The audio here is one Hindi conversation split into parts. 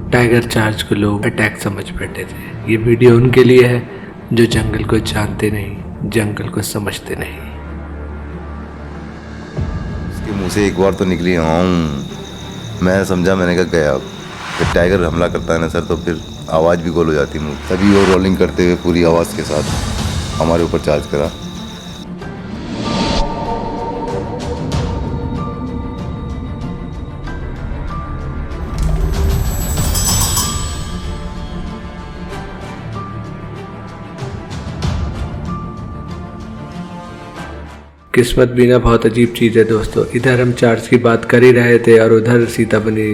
टाइगर चार्ज को लोग अटैक समझ बैठे थे। ये वीडियो उनके लिए है जो जंगल को जानते नहीं, जंगल को समझते नहीं। उसके मुंह से एक बार तो निकली मैं समझा, मैंने कहा गया। अब जब टाइगर हमला करता है ना सर, तो फिर आवाज़ भी गोल हो जाती है। तभी वो रोलिंग करते हुए पूरी आवाज़ के साथ हमारे ऊपर चार्ज करा। किस्मत भी ना बहुत अजीब चीज़ है दोस्तों। इधर हम चार्ज की बात कर ही रहे थे और उधर सीताबनी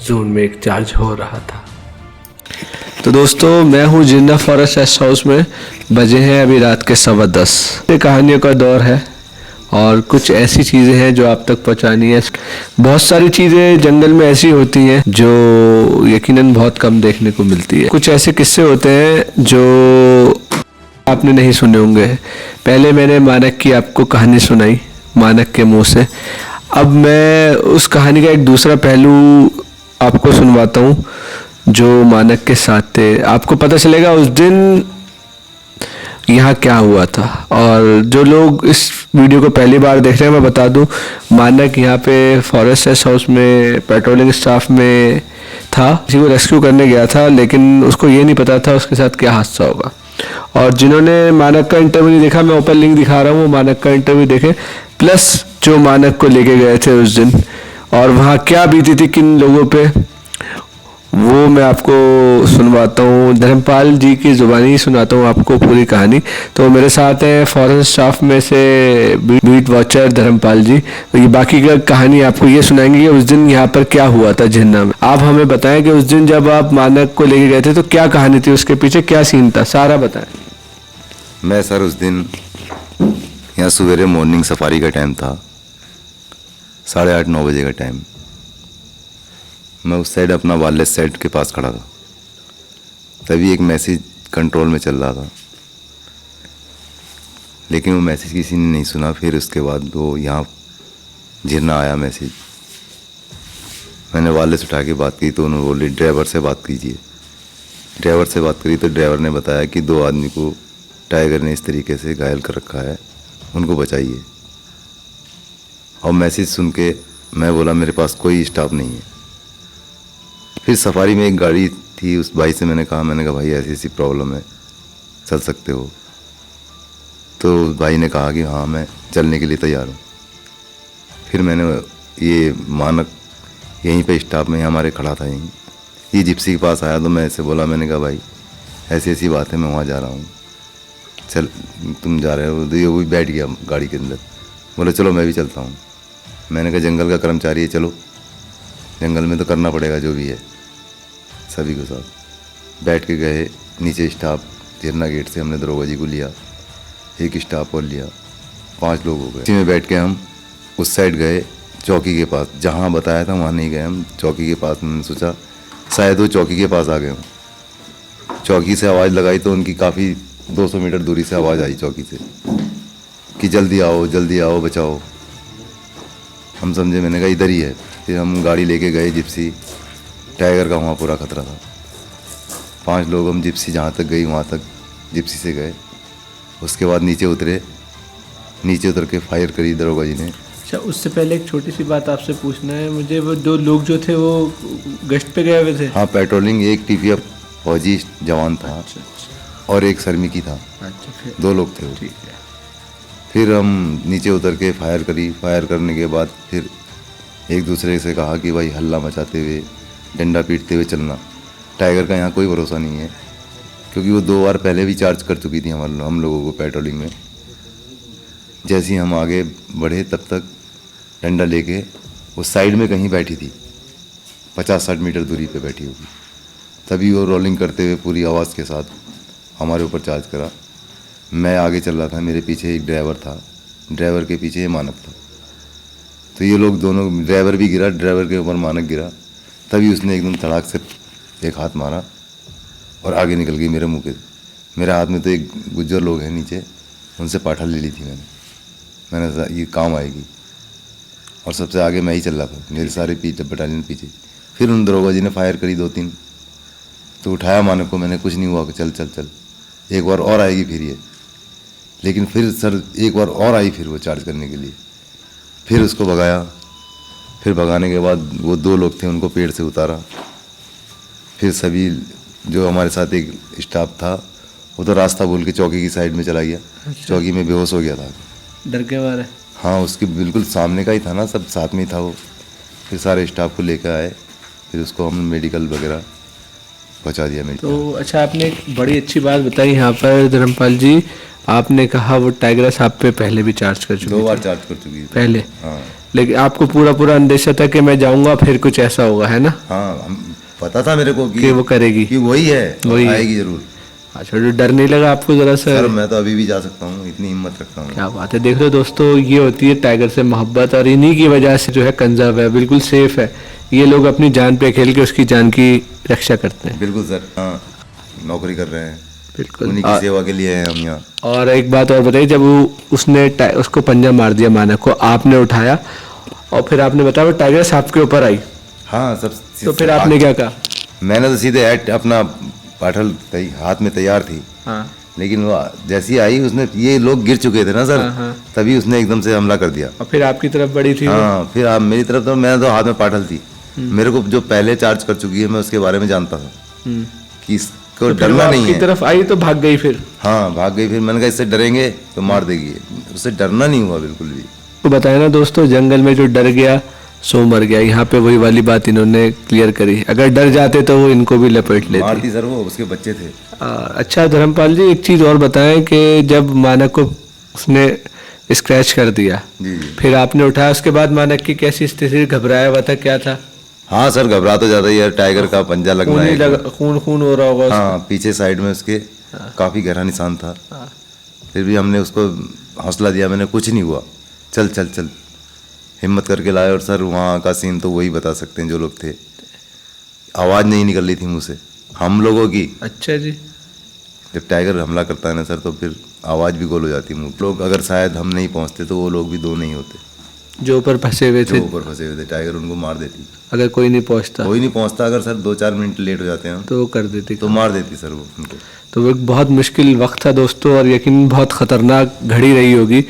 जोन में एक चार्ज हो रहा था। तो दोस्तों, मैं हूँ जिन्ना फॉरेस्ट रेस्ट हाउस में। बजे हैं अभी रात के 10:15। ये कहानियों का दौर है और कुछ ऐसी चीज़ें हैं जो आप तक पहुँचानी है। बहुत सारी चीज़ें जंगल में ऐसी होती हैं जो यकीनन बहुत कम देखने को मिलती है। कुछ ऐसे किस्से होते हैं जो आपने नहीं सुने होंगे। पहले मैंने मानक की आपको कहानी सुनाई, मानक के मुंह से। अब मैं उस कहानी का एक दूसरा पहलू आपको सुनवाता हूँ जो मानक के साथ थे। आपको पता चलेगा उस दिन यहाँ क्या हुआ था। और जो लोग इस वीडियो को पहली बार देख रहे हैं, मैं बता दूं, मानक यहाँ पे फॉरेस्ट रेस्ट हाउस में पेट्रोलिंग स्टाफ में था। किसी को रेस्क्यू करने गया था, लेकिन उसको ये नहीं पता था उसके साथ क्या हादसा होगा। और जिन्होंने मानक का इंटरव्यू नहीं देखा, मैं ऊपर लिंक दिखा रहा हूँ, वो मानक का इंटरव्यू देखें, प्लस जो मानक को लेके गए थे उस दिन और वहाँ क्या बीती थी किन लोगों पे, वो मैं आपको सुनवाता हूँ। धर्मपाल जी की ज़ुबानी सुनाता हूँ आपको पूरी कहानी। तो मेरे साथ हैं फॉरेस्ट स्टाफ में से बीट वॉचर धर्मपाल जी। तो ये बाकी का कहानी आपको ये सुनाएंगे कि उस दिन यहाँ पर क्या हुआ था झरना में। आप हमें बताएं कि उस दिन जब आप मानक को लेके गए थे तो क्या कहानी थी, उसके पीछे क्या सीन था, सारा बताएं। मैं सर उस दिन यहाँ सवेरे मॉर्निंग सफारी का टाइम था, 8:30-9 बजे का टाइम। मैं उस साइड अपना वायरलेस सेट के पास खड़ा था। तभी एक मैसेज कंट्रोल में चल रहा था, लेकिन वो मैसेज किसी ने नहीं सुना। फिर उसके बाद वो यहाँ झिरना आया मैसेज। मैंने वायरलेस उठा के बात की तो उन्होंने बोली ड्राइवर से बात कीजिए। ड्राइवर से बात करी तो ड्राइवर ने बताया कि 2 आदमी को टाइगर ने इस तरीके से घायल कर रखा है, उनको बचाइए। और मैसेज सुन के मैं बोला मेरे पास कोई स्टाफ नहीं है। फिर सफारी में एक गाड़ी थी, उस भाई से मैंने कहा भाई ऐसी ऐसी प्रॉब्लम है, चल सकते हो? तो उस भाई ने कहा कि हाँ मैं चलने के लिए तैयार हूँ। फिर मैंने ये मानक यहीं पे स्टाफ में हमारे खड़ा था, यहीं ये जिप्सी के पास आया तो मैं ऐसे बोला, मैंने कहा भाई ऐसी ऐसी बात है, मैं वहाँ जा रहा हूँ, चल तुम जा रहे हो? तो ये वो भी बैठ गया गाड़ी के अंदर, बोले चलो मैं भी चलता हूँ। मैंने कहा जंगल का कर्मचारी है, चलो जंगल में तो करना पड़ेगा जो भी है। सभी के साथ बैठ के गए नीचे। स्टाफ झरना गेट से हमने दरोगा जी को लिया, एक स्टाफ और लिया, 5 लोग हो गए। इसी में बैठ के हम उस साइड गए चौकी के पास। जहाँ बताया था वहाँ नहीं गए हम, चौकी के पास। मैंने सोचा शायद वो चौकी के पास आ गए हों। चौकी से आवाज़ लगाई तो उनकी काफ़ी 200 मीटर दूरी से आवाज़ आई चौकी से कि जल्दी आओ बचाओ। हम समझे, मैंने कहा इधर ही है। फिर हम गाड़ी लेके गए जिप्सी। टाइगर का वहाँ पूरा खतरा था। 5 लोग हम जिप्सी जहाँ तक गई वहाँ तक जिप्सी से गए। उसके बाद नीचे उतर के फायर करी दरोगा जी ने। अच्छा, उससे पहले एक छोटी सी बात आपसे पूछना है मुझे। वो 2 लोग जो थे वो गश्त पे गए हुए थे? हाँ, पेट्रोलिंग। एक टीपीएफ फौजी जवान था। अच्छा। और एक शर्मिकी था। अच्छा, फिर 2 लोग थे वो। ठीक है। फिर हम नीचे उतर के फायर करी। फायर करने के बाद फिर एक दूसरे से कहा कि भाई हल्ला मचाते हुए, डंडा पीटते हुए चलना। टाइगर का यहाँ कोई भरोसा नहीं है, क्योंकि वो 2 बार पहले भी चार्ज कर चुकी थी हम लोगों को पेट्रोलिंग में। जैसे ही हम आगे बढ़े तब तक डंडा लेके वो साइड में कहीं बैठी थी, 50-60 मीटर दूरी पे बैठी होगी। तभी वो रोलिंग करते हुए पूरी आवाज़ के साथ हमारे ऊपर चार्ज करा। मैं आगे चल रहा था, मेरे पीछे एक ड्राइवर था, ड्राइवर के पीछे ये मानक था। तो ये लोग दोनों, ड्राइवर भी गिरा, ड्राइवर के ऊपर मानक गिरा। तभी उसने एकदम तड़ाक से एक हाथ मारा और आगे निकल गई मेरे मुंह के। मेरे हाथ में तो एक गुज्जर लोग हैं नीचे, उनसे पाठा ले ली थी मैंने ये काम आएगी। और सबसे आगे मैं ही चल रहा था, मेरे सारे बटालियन पीछे। फिर उन दरोगा जी ने फायर करी 2-3, तो उठाया मानक को मैंने, कुछ नहीं हुआ, चल चल चल, एक बार और आएगी फिर ये। लेकिन फिर सर एक बार और आई फिर वो चार्ज करने के लिए, फिर उसको भगाया। फिर भगाने के बाद वो 2 लोग थे, उनको पेड़ से उतारा। फिर सभी जो हमारे साथ एक स्टाफ था वो तो रास्ता भूल के चौकी की साइड में चला गया। चौकी में बेहोश हो गया था। डर के मारे? हाँ, उसके बिल्कुल सामने का ही था ना, सब साथ में ही था वो। फिर सारे स्टाफ को लेकर आए, फिर उसको हम मेडिकल वगैरह पहुंचा दिया मेडिकल। तो अच्छा, आपने एक बड़ी अच्छी बात बताई यहाँ पर धर्मपाल जी। आपने कहा वो टाइग्रेस आप पे पहले भी चार्ज कर चुकी 2 बार थी। चार्ज कर चुकी थी पहले? हाँ। लेकिन आपको पूरा अंदेशा था कि मैं जाऊंगा फिर कुछ ऐसा होगा, है ना? हाँ, पता था मेरे को कि वो करेगी, कि वही है, वही आएगी जरूर। अच्छा, जो डर नहीं लगा आपको जरा सा? सर मैं तो अभी भी जा सकता हूँ, इतनी हिम्मत रखता हूँ। क्या बात है। देख लो दोस्तों, ये होती है टाइगर से मोहब्बत, और इन्हीं की वजह से जो है कंजर्व है, बिल्कुल सेफ है। ये लोग अपनी जान पे खेल के उसकी जान की रक्षा करते हैं। बिल्कुल सर, हाँ, नौकरी कर रहे हैं, बिल्कुल उन्हीं की सेवा के लिए हैं हम यहाँ। और एक बात और बताइए, जब उसने उसको पंजा मार दिया मानक को, आपने उठाया और फिर आपने बताया वो टाइगर आपके ऊपर आई, हाँ सब। तो फिर आपने क्या कहा? मैंने तो सीधे अपना पाठल हाथ में तैयार थी। हाँ। लेकिन वो जैसी आई, उसने, ये लोग गिर चुके थे ना सर, हाँ। तभी उसने एकदम से हमला कर दिया। और फिर आपकी तरफ बड़ी थी? हाँ, फिर आप मेरी तरफ, तो मैं तो हाथ में पाठल थी। मेरे को जो पहले चार्ज कर चुकी है, मैं उसके बारे में जानता था कि इसको डरना नहीं है। आपकी तरफ आई तो भाग गई फिर? हाँ, भाग गई। फिर मैंने कहा इससे डरेंगे तो मार देगी, उससे डरना नहीं हुआ बिल्कुल भी। तो बताया ना दोस्तों, जंगल में जो डर गया सो मर गया। यहाँ पे वही वाली बात इन्होंने क्लियर करी। अगर डर जाते तो वो इनको भी लपेट लेते। मारती सर, वो उसके बच्चे थे। अच्छा धर्मपाल जी, एक चीज और बताएं कि जब मानक को उसने स्क्रैच कर दिया, जी जी, फिर आपने उठाया, उसके बाद मानक की कैसी स्थिति? घबराया हुआ था, क्या था? हाँ सर, घबरा तो ज्यादा ही है, टाइगर का पंजा लगना है। खून हो रहा होगा। हाँ, पीछे साइड में उसके काफी गहरा निशान था। फिर भी हमने उसको हौसला दिया, मैंने, कुछ नहीं हुआ, चल चल चल, हिम्मत करके लाए। और सर वहाँ का सीन तो वही बता सकते हैं जो लोग थे। आवाज़ नहीं निकल रही थी मुँह से हम लोगों की। अच्छा जी। जब टाइगर हमला करता है ना सर, तो फिर आवाज़ भी गोल हो जाती है मुँह। लोग अगर शायद हम नहीं पहुँचते तो वो लोग भी 2 नहीं होते जो ऊपर फंसे हुए थे। जो ऊपर फंसे हुए थे, टाइगर उनको मार देती। अगर कोई नहीं पहुंचता? कोई नहीं पहुँचता। अगर सर 2-4 मिनट लेट हो जाते हैं तो वो कर देती, तो मार देती सर वो उनको। तो वो एक बहुत मुश्किल वक्त था दोस्तों, और यकीन बहुत खतरनाक घड़ी रही होगी।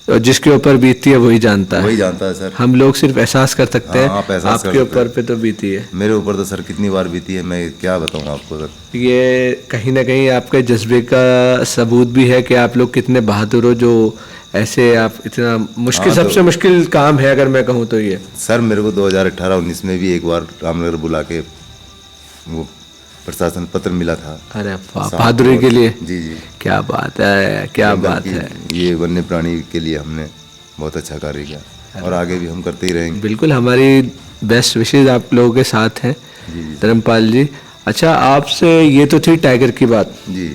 और जिसके ऊपर बीती है वही जानता है। वही जानता है सर। हम लोग सिर्फ एहसास कर सकते हैं। हाँ, आप एहसास कर आपके सकते ऊपर पे तो बीती है। मेरे ऊपर तो सर कितनी बार बीती है, मैं क्या बताऊँ आपको सर। ये कहीं ना कहीं आपके जज्बे का सबूत भी है कि आप लोग कितने बहादुर हो, जो ऐसे आप इतना मुश्किल, हाँ, सबसे मुश्किल काम है अगर मैं कहूँ तो ये। सर मेरे को 2018-19 में भी एक बार रामनगर बुला के वो प्रशासन पत्र मिला था। अरे वाह, बहादुरी के लिए। जी जी, क्या बात है, क्या बात है। ये वन्य प्राणी के लिए हमने बहुत अच्छा कार्य किया और आगे भी हम करते ही रहेंगे। बिल्कुल, हमारी बेस्ट विशेज आप लोगों के साथ हैं धर्मपाल जी। अच्छा, आपसे ये तो थी टाइगर की बात जी,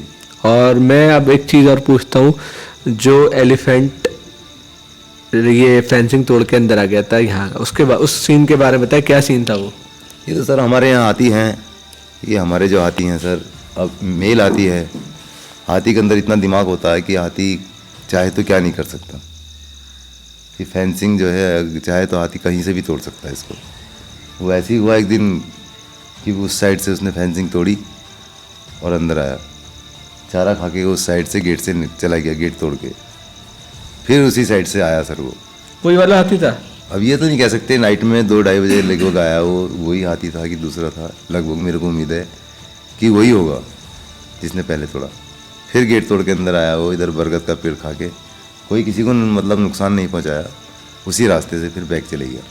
और मैं अब एक चीज़ और पूछता हूँ। जो एलिफेंट ये फेंसिंग तोड़ के अंदर आ गया था यहाँ, उसके बाद उस सीन के बारे में बताए, क्या सीन था वो? ये तो सर हमारे यहाँ हाथी हैं, ये हमारे जो हाथी हैं सर, अब मेल हाथी है। हाथी के अंदर इतना दिमाग होता है कि हाथी चाहे तो क्या नहीं कर सकता। कि फेंसिंग जो है, चाहे तो हाथी कहीं से भी तोड़ सकता है इसको। वो ऐसे ही हुआ एक दिन कि उस साइड से उसने फेंसिंग तोड़ी और अंदर आया, चारा खा के उस साइड से गेट से चला गया, गेट तोड़ के। फिर उसी साइड से आया सर वो। वही वाला हाथी था? अब ये तो नहीं कह सकते, नाइट में 2-2:30 बजे लगभग आया वो। वही हाथी था कि दूसरा था, लगभग मेरे को उम्मीद है कि वही होगा जिसने पहले तोड़ा। फिर गेट तोड़ के अंदर आया वो, इधर बरगद का पेड़ खा के। कोई किसी को मतलब नुकसान नहीं पहुंचाया, उसी रास्ते से फिर बैक चले गया।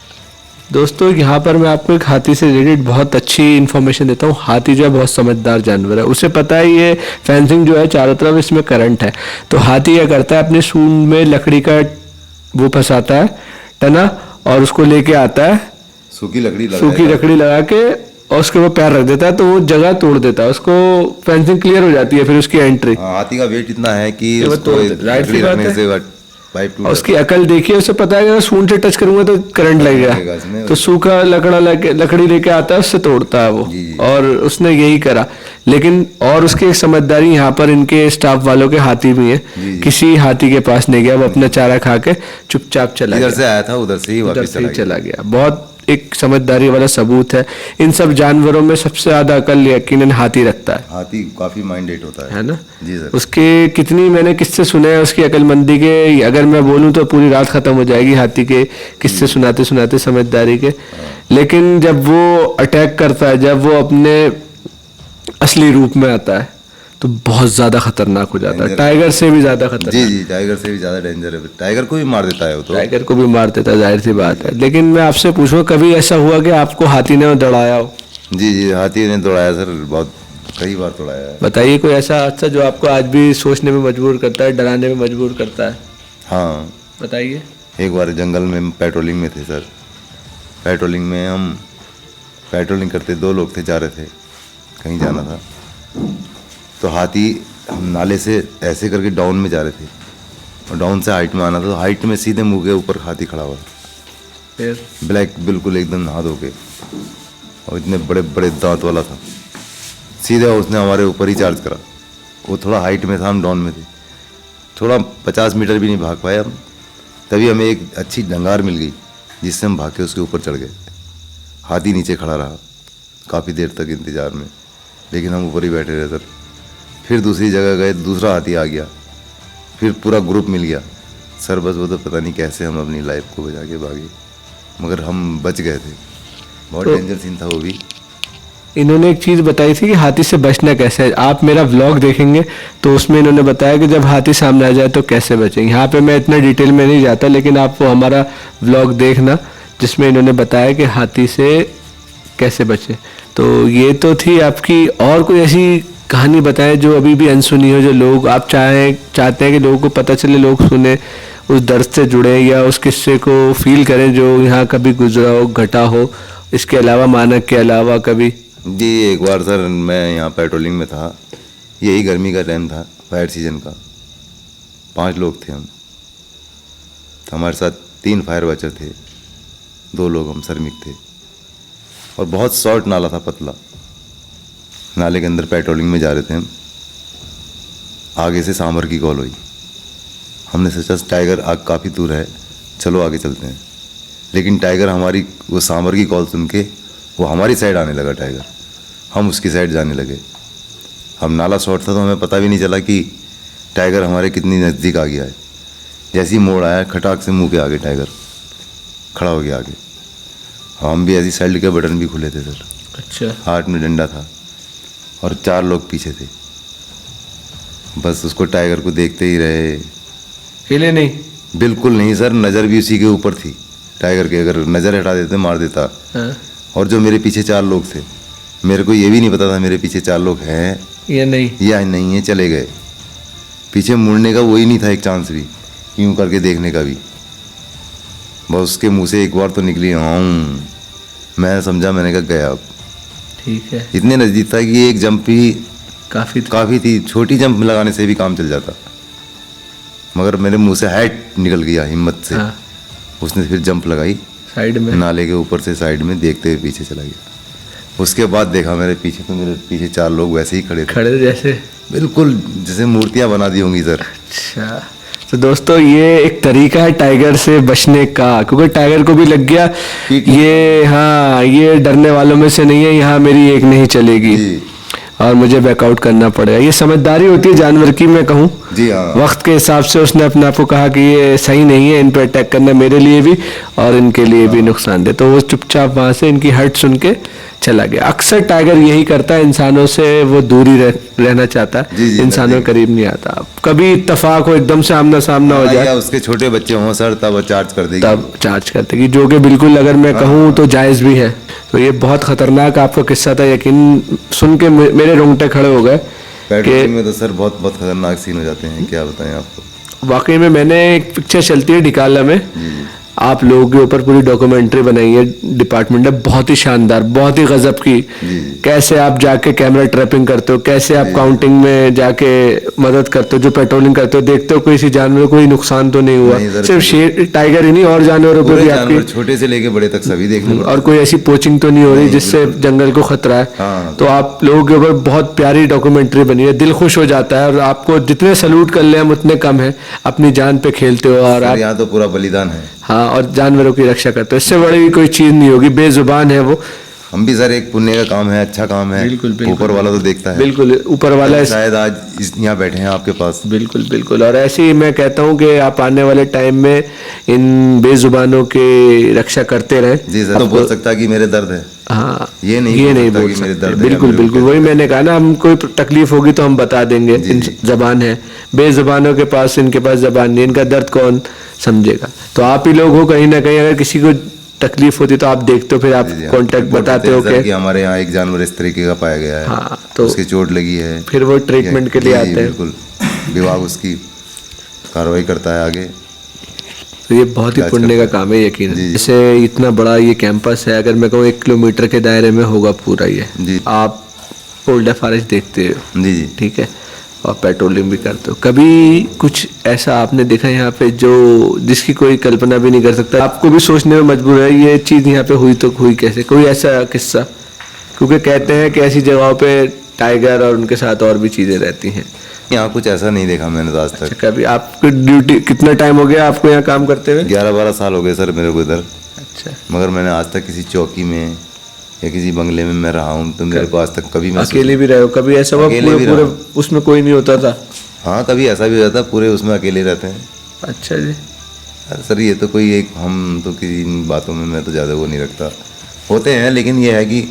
दोस्तों, यहाँ पर मैं आपको एक हाथी से रिलेटेड बहुत अच्छी इन्फॉर्मेशन देता हूँ। हाथी जो है बहुत समझदार जानवर है, उसे पता है ये फेंसिंग जो है चारों तरफ इसमें करंट है। तो हाथी क्या करता है, अपने सूंड में लकड़ी का वो फंसाता है टना, और उसको लेके आता है, सूखी लकड़ी लगा के, और उसके ऊपर पैर रख देता है, तो वो जगह तोड़ देता है, उसको फेंसिंग क्लियर हो जाती है, फिर उसकी एंट्री। हाथी का वेट इतना है कि राइट से पाइप टूट। उसकी अकल देखिए, उसे पता है कि सूंड से टच करूंगा तो करंट लगेगा, तो सूखा लकड़ी लेके आता है, उससे तोड़ता है वो। और उसने यही करा। लेकिन और उसकी एक समझदारी यहाँ पर इनके स्टाफ वालों के हाथी भी है, किसी हाथी के पास नहीं गया, वो अपना चारा खा के चुपचाप चला गया। इधर से आया था, उधर से ही वापस चला गया। बहुत एक समझदारी वाला सबूत है। इन सब जानवरों में सबसे ज्यादा अकल यकीनन हाथी रखता है हाथी काफी माइंडेड होता है ना? जी सर। उसके कितनी मैंने किस्से सुने हैं उसकी अकलमंदी के, अगर मैं बोलूं तो पूरी रात खत्म हो जाएगी हाथी के किस्से सुनाते सुनाते समझदारी के। लेकिन जब वो अटैक करता है, जब वो अपने असली रूप में आता है तो बहुत ज्यादा खतरनाक हो जाता है, टाइगर से भी ज्यादा खतरनाक। जी जी, टाइगर से भी ज्यादा डेंजर है। टाइगर को भी मार देता है वो तो। टाइगर को भी मार देता है, जाहिर सी बात है। लेकिन मैं आपसे पूछूं, कभी ऐसा हुआ कि आपको हाथी ने दौड़ाया हो? जी जी, हाथी ने दौड़ाया सर, बहुत कई बार दौड़ाया है। बताइए कोई ऐसा हादसा जो आपको आज भी सोचने में मजबूर करता है, डराने में मजबूर करता है। हाँ बताइए। एक बार जंगल में पेट्रोलिंग में थे सर। पेट्रोलिंग में हम पेट्रोलिंग करते, 2 लोग थे, जा रहे थे कहीं जाना था। तो हाथी, हम नाले से ऐसे करके डाउन में जा रहे थे और डाउन से हाइट में आना था। तो हाइट में सीधे मुंह के ऊपर हाथी खड़ा हुआ, फिर ब्लैक बिल्कुल एकदम नहा धो के, और इतने बड़े बड़े दांत वाला था। सीधे उसने हमारे ऊपर ही चार्ज करा। वो थोड़ा हाइट में था, हम डाउन में थे, थोड़ा 50 मीटर भी नहीं भाग पाए हम। तभी हमें एक अच्छी डंगार मिल गई जिससे हम भाग के उसके ऊपर चढ़ गए। हाथी नीचे खड़ा रहा काफ़ी देर तक इंतज़ार में, लेकिन हम ऊपर ही बैठे रहे सर। फिर दूसरी जगह गए, दूसरा हाथी आ गया, फिर पूरा ग्रुप मिल गया सर। बस वो तो पता नहीं कैसे हम अपनी लाइफ को बचा के भागे, मगर हम बच गए थे। बहुत डेंजर सीन था वो भी। इन्होंने एक चीज़ बताई थी कि हाथी से बचना कैसे है। आप मेरा व्लॉग देखेंगे तो उसमें इन्होंने बताया कि जब हाथी सामने आ जाए तो कैसे बचेंगे। यहाँ पे मैं इतना डिटेल में नहीं जाता, लेकिन आप वो हमारा व्लॉग देखना जिसमें इन्होंने बताया कि हाथी से कैसे बचे। तो ये तो थी आपकी। और कोई ऐसी कहानी बताएं जो अभी भी अनसुनी हो, जो लोग आप चाहते हैं कि लोगों को पता चले, लोग सुने, उस दर्द से जुड़े या उस किस्से को फील करें जो यहाँ कभी गुजरा हो, घटा हो, इसके अलावा, मानक के अलावा कभी? जी एक बार सर मैं यहाँ पेट्रोलिंग में था, यही गर्मी का टाइम था, फायर सीजन का। 5 लोग थे हम, तो हमारे साथ 3 फायर वाचर थे, 2 लोग हम श्रमिक थे। और बहुत शॉर्ट नाला था, पतला। नाले के अंदर पेट्रोलिंग में जा रहे थे हम। आगे से सांभर की कॉल हुई। हमने सोचा टाइगर आग काफ़ी दूर है, चलो आगे चलते हैं। लेकिन टाइगर हमारी वो सांभर की कॉल सुन के वो हमारी साइड आने लगा टाइगर, हम उसकी साइड जाने लगे। हम नाला शॉर्ट था तो हमें पता भी नहीं चला कि टाइगर हमारे कितनी नज़दीक आ गया है। जैसे ही मोड़ आया, खटाक से मुंह के आगे टाइगर खड़ा हो गया आगे। हम भी ऐसी साइड के बटन भी खुले थे सर। अच्छा। हाथ में डंडा था और 4 लोग पीछे थे। बस उसको टाइगर को देखते ही रहे। हिले नहीं? बिल्कुल नहीं सर, नज़र भी उसी के ऊपर थी टाइगर के। अगर नज़र हटा देते मार देता। हाँ। और जो मेरे पीछे 4 लोग थे, मेरे को ये भी नहीं पता था मेरे पीछे 4 लोग हैं या नहीं है, चले गए। पीछे मुड़ने का वही नहीं था एक चांस भी, यूं करके देखने का भी। बस उसके मुंह से एक बार तो निकली हाँ, मैं समझा, मैंने कहा गया अब। ठीक है। इतने नज़दीक था कि एक जंप ही काफ़ी थी। छोटी जंप लगाने से भी काम चल जाता, मगर मेरे मुंह से हैट निकल गया हिम्मत से। हाँ। उसने फिर जंप लगाई साइड में, नाले के ऊपर से साइड में, देखते हुए पीछे चला गया। उसके बाद देखा मेरे पीछे 4 लोग वैसे ही खड़े जैसे, बिल्कुल जैसे मूर्तियां बना दी होंगी सर। अच्छा। तो दोस्तों ये एक तरीका है टाइगर से बचने का, क्योंकि टाइगर को भी लग गया ये, हाँ, ये डरने वालों में से नहीं है, यहाँ मेरी एक नहीं चलेगी और मुझे बैकआउट करना पड़ेगा। ये समझदारी होती है जानवर की, मैं कहूँ। जी हाँ। वक्त के हिसाब से उसने अपने आप को कहा कि ये सही नहीं है, इन पर अटैक करना मेरे लिए भी और इनके लिए भी नुकसानदेह। तो वो चुपचाप वहाँ से इनकी हट सुन के चला गया। अक्सर टाइगर यही करता है, इंसानों से वो दूरी रहना चाहता है, इंसानों के करीब नहीं आता। कभी इत्तेफाक हो, एकदम से आमना सामना हो जाए, उसके छोटे बच्चे हों सर, तब चार्ज कर देगी, तब चार्ज करते कि जो कि बिल्कुल, अगर मैं कहूँ तो जायज़ भी है। तो ये बहुत खतरनाक आपका किस्सा था, यकीन सुन के मेरे रोंगटे खड़े हो गए। पेट्रोलिंग में तो सर बहुत खतरनाक सीन हो जाते हैं, क्या बताएं आपको। वाकई में मैंने एक पिक्चर चलती है ढिकाला में, आप लोगों के ऊपर पूरी डॉक्यूमेंट्री बनाई है डिपार्टमेंट ने, बहुत ही शानदार, बहुत ही गजब की। कैसे आप जाके कैमरा ट्रैपिंग करते हो, कैसे आप काउंटिंग में जाके मदद करते हो, जो पेट्रोलिंग करते हो, देखते हो किसी जानवर को कोई नुकसान तो नहीं हुआ। सिर्फ शेर टाइगर ही नहीं, और जानवरों को भी आपकी, छोटे से लेके बड़े तक सभी देखने, और कोई ऐसी पोचिंग तो नहीं हो रही जिससे जंगल को खतरा है। तो आप लोगों के ऊपर बहुत प्यारी डॉक्यूमेंट्री बनी है, दिल खुश हो जाता है। और आपको जितने सैल्यूट कर ले हम उतने कम है, अपनी जान पे खेलते हो। और आप, यहाँ तो पूरा बलिदान है। हाँ, और जानवरों की रक्षा करते हो, इससे बड़ी कोई चीज नहीं होगी। बेजुबान है वो। हम भी सर एक पुण्य का काम है, अच्छा काम है। बिल्कुल, बिल्कुल। ऊपर वाला तो देखता है। बिल्कुल, ऊपर वाला शायद आज यहाँ बैठे हैं आपके पास। बिल्कुल बिल्कुल। और ऐसे ही मैं कहता हूँ कि आप आने वाले टाइम में इन बेजुबानों की रक्षा करते रहे। जी सर, तो बोल सकता है कि मेरे दर्द है। हाँ, ये नहीं बोल सकते। सकते। बिल्कुल बिल्कुल, वही मैंने कहा ना, हम कोई तकलीफ होगी तो हम बता देंगे। इन जबान है, बेजुबानों के पास, इनके पास जबान नहीं, इनका दर्द कौन समझेगा। तो आप ही लोग हो, कहीं ना कहीं अगर किसी को तकलीफ होती तो आप देखते हो, फिर आप कांटेक्ट बताते हो कि हमारे यहाँ एक जानवर इस तरीके का पाया गया है। हाँ, तो उसकी चोट लगी है, फिर वो ट्रीटमेंट के लिए आते हैं। बिल्कुल, विभाग उसकी कार्रवाई करता है आगे। तो ये बहुत ही पुण्य का काम है यकीन। जैसे इतना बड़ा ये कैंपस है, अगर मैं कहूँ 1 किलोमीटर के दायरे में होगा पूरा ये। जी। आप ओल्ड फॉरेस्ट देखते हो। जी जी। ठीक है, और पेट्रोलिंग भी करते हो। कभी कुछ ऐसा आपने देखा यहाँ पे जो जिसकी कोई कल्पना भी नहीं कर सकता, आपको भी सोचने में मजबूर है ये चीज़ यहाँ पे हुई तो हुई कैसे? कोई ऐसा किस्सा? क्योंकि कहते हैं कि ऐसी जगहों पे टाइगर और उनके साथ और भी चीज़ें रहती हैं। यहाँ कुछ ऐसा नहीं देखा मैंने आज तक। कभी आपकी ड्यूटी कितना टाइम हो गया आपको यहाँ काम करते हुए? 11-12 साल हो गए सर मेरे को इधर। अच्छा। मगर मैंने आज तक किसी चौकी में या किसी बंगले में मैं रहा हूँ तो मेरे को आज तक कभी मैं अकेले भी रहे हो? कभी ऐसा हुआ पूरे उसमें कोई नहीं होता था? हाँ, कभी ऐसा भी होता, पूरे उसमें अकेले रहते हैं। अच्छा जी। सर ये तो कोई एक, हम तो किसी इन बातों में मैं तो ज़्यादा वो नहीं रखता। होते हैं, लेकिन ये है कि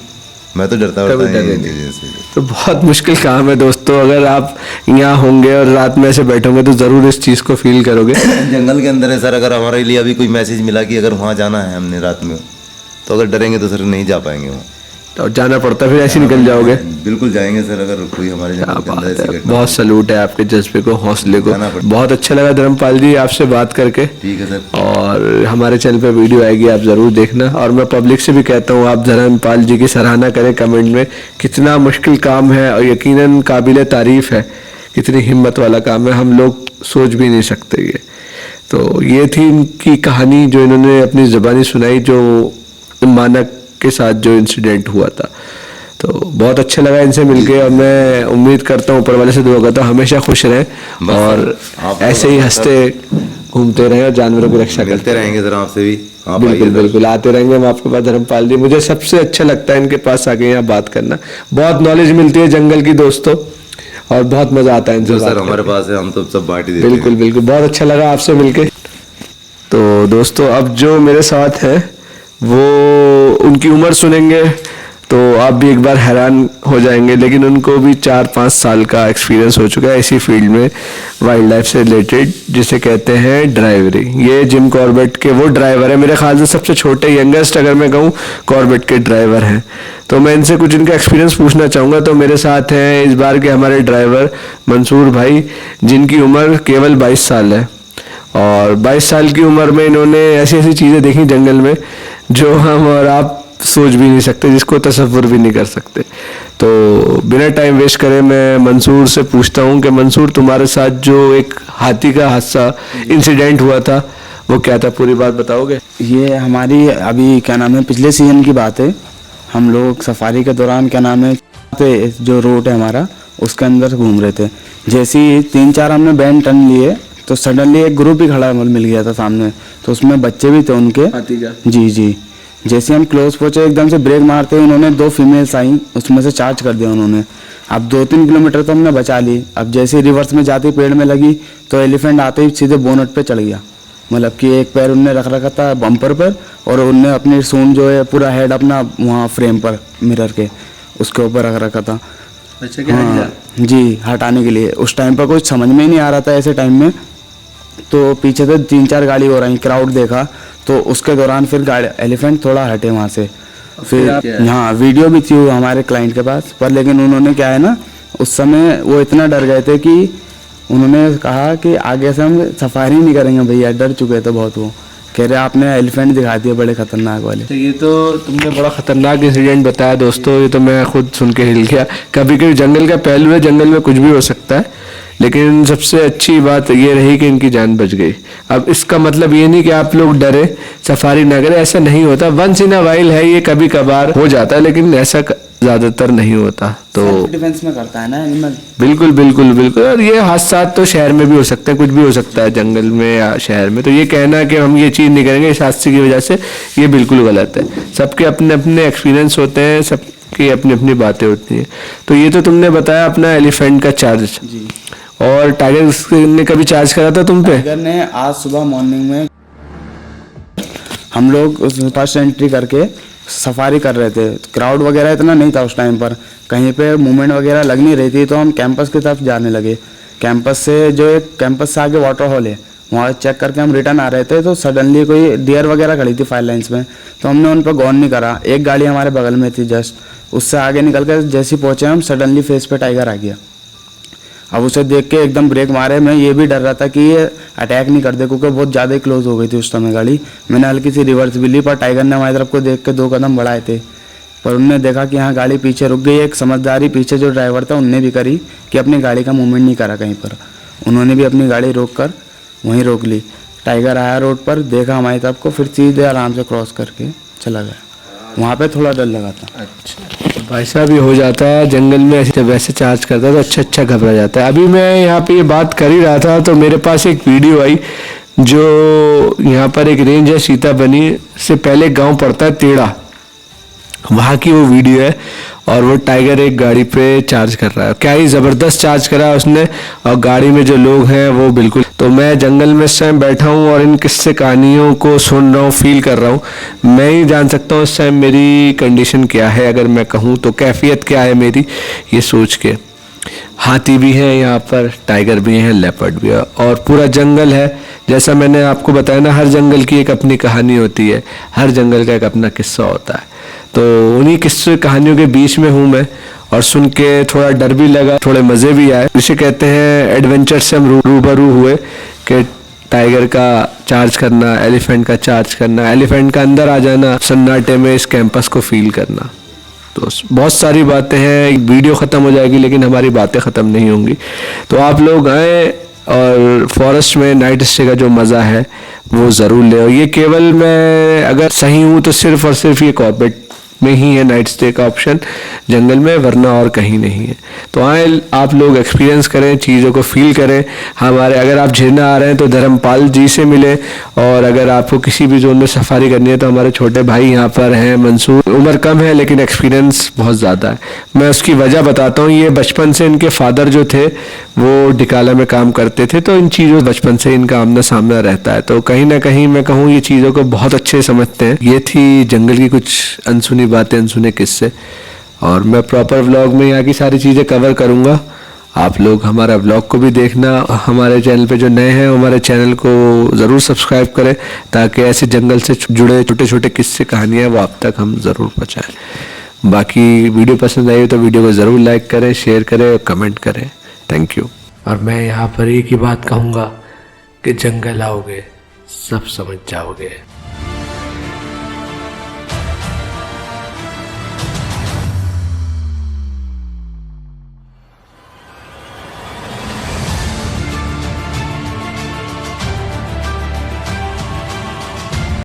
मैं तो डरता नहीं। तो बहुत मुश्किल काम है दोस्तों, अगर आप यहाँ होंगे और रात में ऐसे बैठोगे तो ज़रूर इस चीज़ को फील करोगे। जंगल के अंदर है सर, अगर हमारे लिए अभी कोई मैसेज मिला कि अगर वहाँ जाना है हमने रात में, तो अगर डरेंगे तो सर नहीं जा पाएंगे वहाँ। तो जाना पड़ता, फिर ऐसे निकल जाओगे? बिल्कुल जाएंगे सर, अगर कोई हमारे जंगल के अंदर ऐसी घटना। बहुत सैल्यूट है आपके जज्बे को, हौसले को। बहुत अच्छा लगा धर्मपाल जी आपसे बात करके। ठीक है सर। और हमारे चैनल पे वीडियो आएगी, आप जरूर देखना। और मैं पब्लिक से भी कहता हूँ आप धर्मपाल जी की सराहना करें कमेंट में। कितना मुश्किल काम है और यकीनन काबिल तारीफ है, कितनी हिम्मत वाला काम है, हम लोग सोच भी नहीं सकते ये। तो ये थी इनकी कहानी जो इन्होंने अपनी ज़बानी सुनाई, जो मानक के साथ जो इंसिडेंट हुआ था। तो बहुत अच्छा लगा इनसे मिलके, और मैं उम्मीद करता हूँ ऊपर वाले से दुआ करता हूँ हमेशा खुश रहें और ऐसे ही हंसते घूमते रहें और जानवरों की रक्षा करते रहेंगे। सर आपसे भी बिल्कुल बिल्कुल आते रहेंगे हम आपके पास धर्मपाल जी। मुझे सबसे अच्छा लगता है इनके पास आके यहाँ बात करना, बहुत नॉलेज मिलती है जंगल की दोस्तों, और बहुत मजा आता है इनसे। सर हमारे पास है, हम तो सब बांट देते हैं। बिल्कुल बिल्कुल, बहुत अच्छा लगा आपसे मिलके। तो दोस्तों अब जो मेरे साथ है वो उनकी उम्र सुनेंगे तो आप भी एक बार हैरान हो जाएंगे, लेकिन उनको भी 4-5 साल का एक्सपीरियंस हो चुका है इसी फील्ड में, वाइल्ड लाइफ से रिलेटेड, जिसे कहते हैं ड्राइवरी। ये जिम कॉर्बेट के वो ड्राइवर है, मेरे ख्याल से सबसे छोटे यंगेस्ट अगर मैं कहूँ कॉर्बेट के ड्राइवर हैं। तो मैं इनसे कुछ इनका एक्सपीरियंस पूछना चाहूँगा। तो मेरे साथ हैं इस बार के हमारे ड्राइवर मंसूर भाई, जिनकी उम्र केवल 22 साल है। और 22 साल की उम्र में इन्होंने ऐसी ऐसी चीज़ें देखी जंगल में जो हम और आप सोच भी नहीं सकते, जिसको तसव्वुर भी नहीं कर सकते। तो बिना टाइम वेस्ट करे मैं मंसूर से पूछता हूँ कि मंसूर, तुम्हारे साथ जो एक हाथी का हादसा इंसिडेंट हुआ था वो क्या था, पूरी बात बताओगे? ये हमारी अभी क्या नाम है पिछले सीजन की बात है। हम लोग सफारी के दौरान क्या नाम है जो रोड है हमारा उसके अंदर घूम रहे थे। जैसे ही 3-4 हमने बैंड टर्न लिए तो सडनली एक ग्रुप ही खड़ा मिल गया था सामने, तो उसमें बच्चे भी थे उनके। जी। जैसे हम क्लोज पहुंचे एकदम से ब्रेक मारते हुए उन्होंने 2 फीमेल्स आई, उसमें से चार्ज कर दिया उन्होंने। अब 2-3 किलोमीटर तो हमने बचा ली। अब जैसे रिवर्स में जाती पेड़ में लगी तो एलिफेंट आते ही सीधे बोनट पे चढ़ गया। मतलब कि एक पैर उनने रख रखा था बम्पर पर और उनने अपनी सूंड जो है पूरा हेड अपना वहाँ फ्रेम पर मिरर के उसके ऊपर रख रखा था। अच्छा, क्या हाँ, जी, हटाने के लिए। उस टाइम पर कुछ समझ में ही नहीं आ रहा था ऐसे टाइम में। तो पीछे से 3-4 गाड़ी हो रही, क्राउड देखा तो उसके दौरान फिर गाड़ी एलिफेंट थोड़ा हटे वहाँ से। फिर हाँ वीडियो भी थी हमारे क्लाइंट के पास, पर लेकिन उन्होंने क्या है ना उस समय वो इतना डर गए थे कि उन्होंने कहा कि आगे से हम सफारी नहीं करेंगे भैया, डर चुके थे बहुत। वो कह रहे आपने एलिफेंट दिखा दिए बड़े खतरनाक वाले। तो ये तो तुमने बड़ा खतरनाक इंसिडेंट बताया दोस्तों, ये तो मैं खुद सुन के हिल गया। कभी कभी जंगल का पहलू है, जंगल में कुछ भी हो सकता है, लेकिन सबसे अच्छी बात ये रही कि इनकी जान बच गई। अब इसका मतलब ये नहीं कि आप लोग डरे, सफारी ना करें, ऐसा नहीं होता। वंस इन अ वाइल है, ये कभी कभार हो जाता है, लेकिन ऐसा ज़्यादातर नहीं होता। तो डिफेंस में करता है ना एनिमल। बिल्कुल बिल्कुल बिल्कुल। और ये हादसा तो शहर में भी हो सकता है, कुछ भी हो सकता है जंगल में या शहर में। तो ये कहना कि हम ये चीज़ नहीं करेंगे इस हादसे की वजह से, ये बिल्कुल गलत है। सबके अपने अपने एक्सपीरियंस होते हैं, सबकी अपनी अपनी बातें होती हैं। तो ये तो तुमने बताया अपना एलिफेंट का चार्ज जी। और टाइगर ने कभी चार्ज करा था तुम पे? टाइगर ने आज सुबह मॉर्निंग में हम लोग फर्स्ट एंट्री करके सफारी कर रहे थे। क्राउड वगैरह इतना नहीं था उस टाइम पर, कहीं पे मूवमेंट वगैरह लग नहीं रही थी। तो हम कैंपस की तरफ जाने लगे। कैंपस से जो एक कैंपस से आगे वाटरफॉल है, वहाँ चेक करके हम रिटर्न आ रहे थे तो सडनली कोई डियर वगैरह खड़ी थी 5 लाइन्स में। तो हमने उन पर गौर नहीं करा। एक गाड़ी हमारे बगल में थी जस्ट, उससे आगे निकल कर जैसे ही पहुँचे हम, सडनली फेस पे टाइगर आ गया। अब उसे देख के एकदम ब्रेक मारे। मैं ये भी डर रहा था कि ये अटैक नहीं कर दे, क्योंकि बहुत ज़्यादा ही क्लोज हो गई थी उस समय गाड़ी। मैंने हल्की सी रिवर्स भी ली, पर टाइगर ने हमारी तरफ को देख के 2 कदम बढ़ाए थे। पर उनने देखा कि हाँ गाड़ी पीछे रुक गई। एक समझदारी पीछे जो ड्राइवर था उनने भी करी कि अपनी गाड़ी का मूवमेंट नहीं करा कहीं पर। उन्होंने भी अपनी गाड़ी रोक कर वहीं रोक ली। टाइगर आया रोड पर, देखा हमारी तरफ को, फिर सीधे आराम से क्रॉस करके चला गया। वहाँ पे थोड़ा डर लगा था। अच्छा, तो भाई साहब ये हो जाता है जंगल में, ऐसे वैसे चार्ज करता है तो अच्छा घबरा जाता है। अभी मैं यहाँ पे ये बात कर ही रहा था तो मेरे पास एक वीडियो आई, जो यहाँ पर एक रेंज है सीताबनी से पहले गांव पड़ता है तेड़ा, वहाँ की वो वीडियो है। और वो टाइगर एक गाड़ी पे चार्ज कर रहा है, क्या ही ज़बरदस्त चार्ज करा है उसने। और गाड़ी में जो लोग हैं वो बिल्कुल, तो मैं जंगल में इस टाइम बैठा हूँ और इन किस्से कहानियों को सुन रहा हूँ, फील कर रहा हूँ। मैं ही जान सकता हूँ इस टाइम मेरी कंडीशन क्या है, अगर मैं कहूँ तो कैफियत क्या है मेरी, ये सोच के। हाथी भी हैं यहाँ पर, टाइगर भी हैं, लेपर्ड भी है और पूरा जंगल है। जैसा मैंने आपको बताया ना, हर जंगल की एक अपनी कहानी होती है, हर जंगल का एक अपना किस्सा होता है। तो उन्हीं किस्से कहानियों के बीच में हूँ मैं, और सुन के थोड़ा डर भी लगा, थोड़े मज़े भी आए। जिसे कहते हैं एडवेंचर से हम रूबरू हुए कि टाइगर का चार्ज करना, एलिफेंट का चार्ज करना, एलिफेंट का अंदर आ जाना, सन्नाटे में इस कैंपस को फील करना। तो बहुत सारी बातें हैं, वीडियो ख़त्म हो जाएगी लेकिन हमारी बातें ख़त्म नहीं होंगी। तो आप लोग आए और फॉरेस्ट में नाइट स्टे का जो मज़ा है वो ज़रूर ले। ये केवल मैं अगर सही हूँ तो सिर्फ और सिर्फ ये कॉर्बेट में ही है नाइट स्टे का ऑप्शन जंगल में, वरना और कहीं नहीं है। तो आए आप लोग एक्सपीरियंस करें, चीज़ों को फील करें। हमारे अगर आप झरना आ रहे हैं तो धर्मपाल जी से मिले, और अगर आपको किसी भी जोन में सफारी करनी है तो हमारे छोटे भाई यहाँ पर हैं मंसूर। उम्र कम है लेकिन एक्सपीरियंस बहुत ज़्यादा है। मैं उसकी वजह बताता हूँ। ये बचपन से इनके फादर जो थे वो डिकाला में काम करते थे, तो इन चीज़ों बचपन से इनका आमना सामना रहता है। तो कहीं ना कहीं मैं कहूँ ये चीज़ों को बहुत अच्छे समझते हैं। ये थी जंगल की कुछ अनसुनी बातें, अनसुने किस्से, और मैं प्रॉपर व्लॉग में यहाँ की सारी चीज़ें कवर करूँगा। आप लोग हमारा व्लॉग को भी देखना। हमारे चैनल पे जो नए हैं हमारे चैनल को ज़रूर सब्सक्राइब करें, ताकि ऐसे जंगल से जुड़े छोटे छोटे किस्से कहानियाँ वो आप तक हम ज़रूर पहुँचाएँ। बाकी वीडियो पसंद आई तो वीडियो को ज़रूर लाइक करें, शेयर करें और कमेंट करें। Thank you. और मैं यहाँ पर एक ही बात कहूँगा कि जंगल आओगे सब समझ जाओगे।